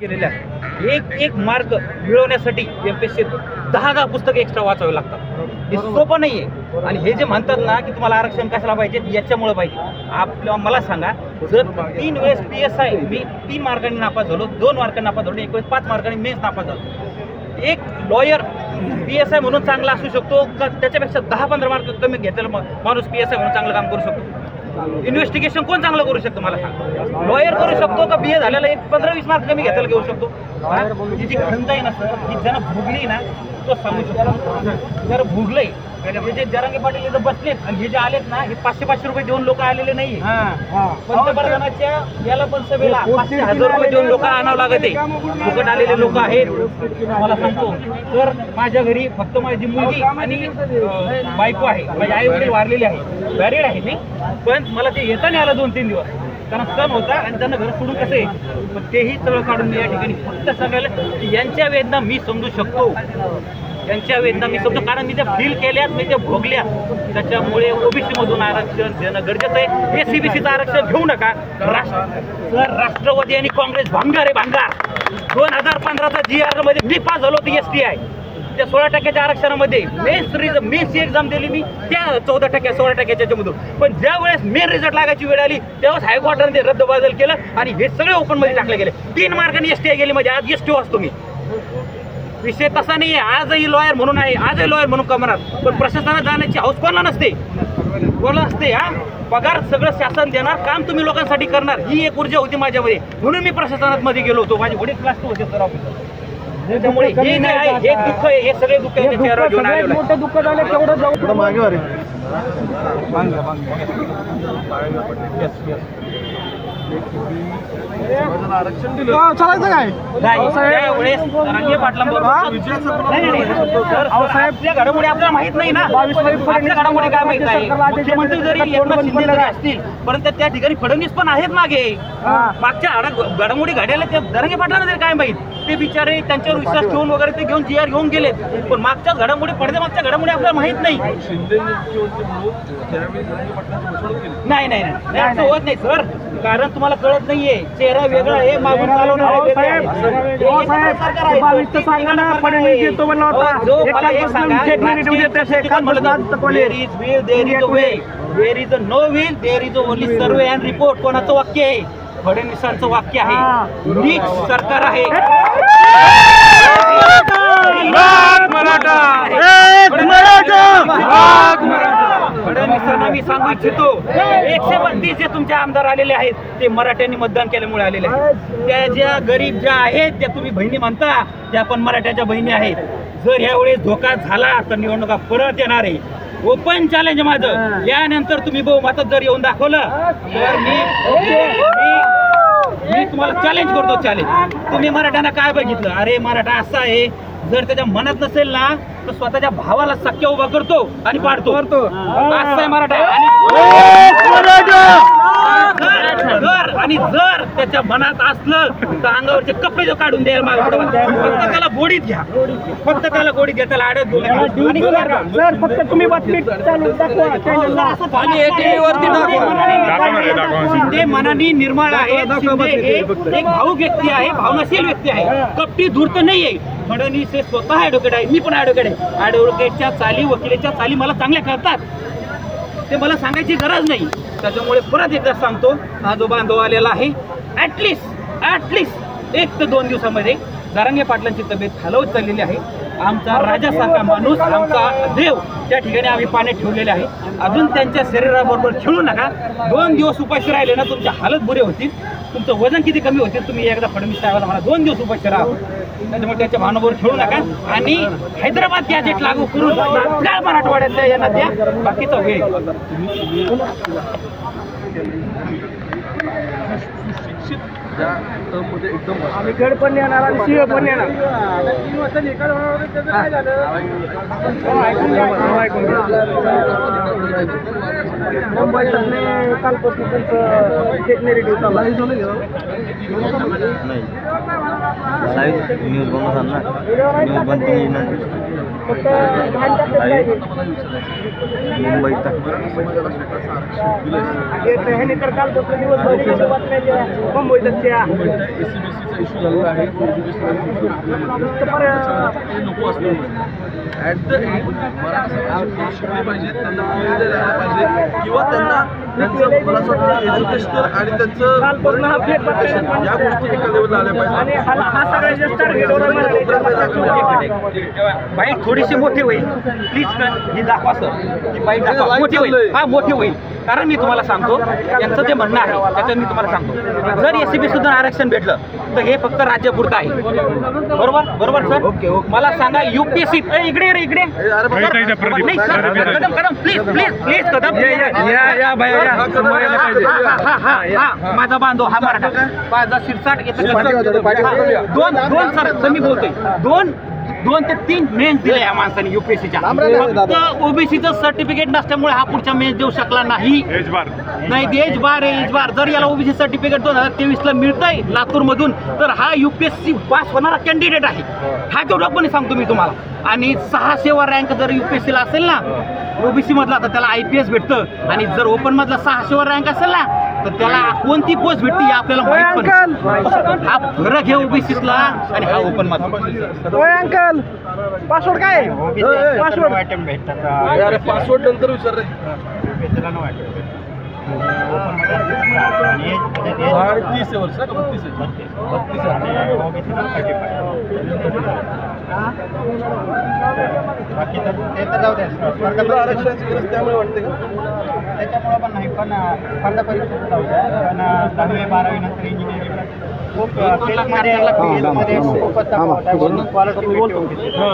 गेलेल्या एक एक मार्क मिळवण्यासाठी एमपीएससी 10 पुस्तकं एक्स्ट्रा वाचावे लागतात। हे सोपं नाही आहे। आणि हे जे म्हणतात ना की तुम्हाला आरक्षण कशाला पाहिजे, याच्यामुळे पाहिजे। आपल्या मला सांगा, जर 3 वेळेस PSI मी 3 मार्कांनी नापास झालो, 2 मार्कांनी नापास झालो, 1 वेळेस 5 मार्कांनी मेन्स नापास झालो। एक लॉयर PSI म्हणून चांगला असू शकतो का त्याच्यापेक्षा 10-15 मार्क कमी घेतलेला माणूस PSI म्हणून चांगलं काम करू शकतो? इन्व्हेस्टिगेशन कोण चांगलं करू शकतो मला सांग? लॉयर करू शकतो का BA झालेला एक 15-20 मार्क कमी घेतायला घेऊ शकतो? जी खंत आहे ना सर, ही ज्यांना भोगली ना तो सांगू शकतो। जर भोगलंय जे जरांगे पाटील इथं बसलेत आणि हे जे आलेत ना, हे 500-500 रुपये देऊन लोक आलेले नाही। पंतप्रधानाच्या याला पण सभेला 500,000 रुपये देऊन लोक आणावं लागत आहे। फुकट आलेले लोक आहेत। मला सांगतो तर माझ्या घरी फक्त माझी मुलगी आणि बायको आहे, माझे आई वडील वारलेले आहे, मॅरिड आहे मी, पण मला ते येता नाही आलं 2-3 दिवस, त्यांना सण होता आणि त्यांना घर सोडून कसं आहे, पण तेही सगळं काढून मी या ठिकाणी फक्त सांगायला की यांच्या वेदना मी समजू शकतो, यांच्या वेदना मी समजतो, कारण मी त्या फील केल्यात, मी त्या भोगल्या। त्याच्यामुळे OBC मधून आरक्षण देणं गरजेचं आहे। SCBCचं आरक्षण घेऊ नका। राष्ट्रवादी आणि काँग्रेस भांगार आहे, भांगार। 2015चा GR मध्ये मी पास झालो होतो STI, त्या 16% आरक्षणामध्ये मेन्सची एक्झाम दिली मी, त्या 14% 16% मधून। पण ज्या वेळेस मेन रिझल्ट लागायची वेळ आली त्यावेळेस हायकोर्टाने ते रद्दबादल केलं आणि हे सगळे ओपन मध्ये टाकले गेले। 3 मार्कांनी STI गेली, म्हणजे आज STO असतो मी। विषय तसा नाही आहे, आजही लॉयर म्हणून आहे, आजही लॉयर म्हणूम करणार, पण प्रशासनात जाण्याची हौस कोणाला नसते, कोणाला असते? पगार सगळं शासन देणार, काम तुम्ही लोकांसाठी करणार, ही एक ऊर्जा होती माझ्यामध्ये, म्हणून मी प्रशासनात मध्ये गेलो होतो। माझे वडील क्लास 2 होते सर ऑफिसर। त्यामुळे हे जे आहे हे दुःख आहे, हे सगळे दुःख आहे चेहऱ्यावर घेऊन आलेलं आहे। मोठं दुःख झालं तेवढं जाऊ मागे वारे आरक्षण दिलं चालायचं काय? त्यावेळेस जरांगे पाटलांबरोबर आपल्या घडामोडी आपल्याला माहित नाही ना, आपल्या घडामोडी काय माहित आहे? मुख्यमंत्री जरी एकनाथ शिंदे जरी असतील, परंतु त्या ठिकाणी फडणवीस पण आहेत मागे। मागच्या घडामोडी घडायला त्या जरांगे पाटलांना तरी काय माहित? ते बिचारे त्यांच्यावर विश्वास ठेवून वगैरे ते घेऊन GR घेऊन गेलेत, पण मागच्या घडामोडी पडद्यामागच्या घडामोडी आपल्याला माहित नाही। नाही नाही नाही असं होत नाही सर, कारण तुम्हाला कळत नाहीये, चेहरा वेगळा आहे, मागून चालवणार रिपोर्ट कोणाचं वाक्य आहे? फडणवीसांचं वाक्य आहे, नीट सरकार आहे। फडणवीसांना मी सांगू इच्छितो, 132 जे तुमचे आमदार आलेले आहेत ते मराठ्यांनी मतदान केल्यामुळे आलेले आहेत। त्या ज्या गरीब ज्या आहेत त्या तुम्ही बहिणी म्हणता, त्या पण मराठ्याच्या बहिणी आहेत। जर यावेळेस धोका झाला तर निवडणुका परत येणार आहे। ओपन चॅलेंज माझं, यानंतर तुम्ही बहुमतात जर येऊन दाखवलं तर मी तुम्हाला चॅलेंज करतो, चॅलेंज। तुम्ही मराठ्यांना काय बघितलं? अरे मराठा असा आहे, जर त्याच्या मनात नसेल ना तर स्वतःच्या भावाला सख्या उभा करतो आणि पाडतो, असं आहे मराठा। आणि जर त्याच्या मनात असलं तर अंगावरचे कपडे जो काढून द्यायला फक्त त्याला गोडीत घ्या, फक्त त्याला गोडीत घ्या, त्याला आडत फक्त तुम्ही बातमी शिंदे मनाने निर्मळ आहे, शिंदे हे एक भावुक व्यक्ती आहे, भावनाशील व्यक्ती आहे, कपटी धूर्त नाही आहे। फडणवीस हे स्वतः ॲडव्होकेट आहे, मी पण ॲडव्होकेट आहे। ॲडव्होकेटच्या चाली, वकिलीच्या चाली मला चांगल्या कळतात, ते मला सांगायची गरज नाही। त्याच्यामुळे परत एकदा सांगतो, हा जो बांधव आलेला आहे, ॲटलिस्ट 1 ते 2 दिवसामध्ये जरांगे पाटलांची तब्येत खालवत चाललेली आहे। आमचा राजासारखा माणूस, आमचा देव त्या ठिकाणी आम्ही पाण्यात ठेवलेले आहे। अजून त्यांच्या शरीराबरोबर खेळू नका। 2 दिवस उपाशी राहिले ना तुमची हालत बुरी होतील, तुमचं वजन किती कमी होतील। तुम्ही एकदा फडणवीस साहेबांना म्हणा 2 दिवस उपाशी राहा, त्याच्यामुळे त्याच्या भावनाबरोबर खेळू नका। आणि हैदराबाद गॅजेट लागू करून आपल्या मराठवाड्यातल्या यांना द्या, बाकीचा वेळ आम्ही गड पण येणार आणि सिंह पण येणार। मुंबईतले कालपासून त्यांचं नेरेटिव्ह चालू आहे, न्यूज बंद झाला, न्यूज बंद इश्यू झालेला आहे नको असतो ॲट द एंड मराठा शिकले पाहिजे, त्यांना द्यायला पाहिजे किंवा त्यांना त्यांचं मला असं वाटतं एज्युकेशनल आणि त्यांचं या गोष्टी एका लेवलला आल्या पाहिजे. बाईट थोडीशी मोठी होईल प्लीज ही दाखवा सर, ही बाईट दाखवा मोठी होईल, हा मोठी होईल. कारण मी तुम्हाला सांगतो यांचं जे म्हणणं आहे त्याच्यात मी तुम्हाला सांगतो, जर एसीबी सुद्धा आरक्षण भेटलं तर हे फक्त राज्यापुरतं आहे. बरोबर बरोबर सर. मला सांगा UPSC इकडे इकडे Kadam Kadam please please please Kadam माझा बांधव हा मराठा माझा शिरसाट दोन सर मी बोलतोय दोन ते 3 मेन्स दिले या माणसाने UPSCच्या. फक्त ओबीसीचं सर्टिफिकेट नसल्यामुळे हा पुढच्या मेन्स देऊ शकला नाही. एज बार जर याला ओबीसी सर्टिफिकेट 2023ला मिळतंय लातूर मधून तर हा UPSC पास होणारा कॅन्डिडेट आहे. हा तेवढा पण सांगतो मी तुम्हाला. आणि 600वा रँक जर UPSCला असेल ना ओबीसी मधला तर त्याला IPS भेटतं, आणि जर ओपन मधला 600वा रँक असेल ना तर त्याला कोणती पोस्ट भेटते हे आपल्याला माहित पण. हा फरक आहे ओबीसीतला आणि हा ओपन मधला. अंकल पासवर्ड काय पासवर्ड पासवर्ड नंतर विचार रे. 30 वर्ष का 32 बाकी तर ते तर जाऊ द्या. आरक्षणाची गरज त्यामुळे वाटते का? त्याच्यामुळं पण नाही, पण स्पर्धा परीक्षेत जाऊ द्या. पण 10वी 12वी नंतर इंजिनिअरिंगला खूप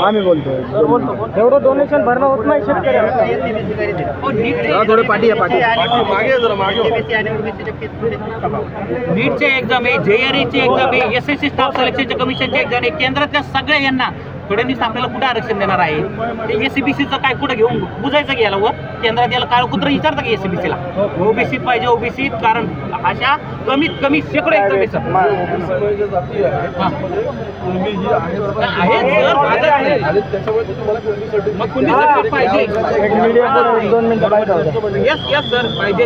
आम्ही बोलतो एवढं डोनेशन भरणं होत नाही शेतकऱ्याला. थोडे पाठी मागे जरा मागे. नीटचे एक्झाम आहे, JRE ची एक्झाम आहे, SSC स्टाफ सिलेक्शनच्या कमिशनची एक्झाम आहे. केंद्रातल्या सगळ्या यांना फडणवीस आपल्याला कुठं आरक्षण देणार आहे? ते SCBCचं काय कुठं घेऊन बुजायचं की याला वर केंद्रात याला काळ कुत्र विचारतं की SCBCला ओबीसीत पाहिजे ओबीसीत, कारण अशा कमीत कमी शेकडो एक्झाम आहे सर. मग कुणी पाहिजे यस सर पाहिजे.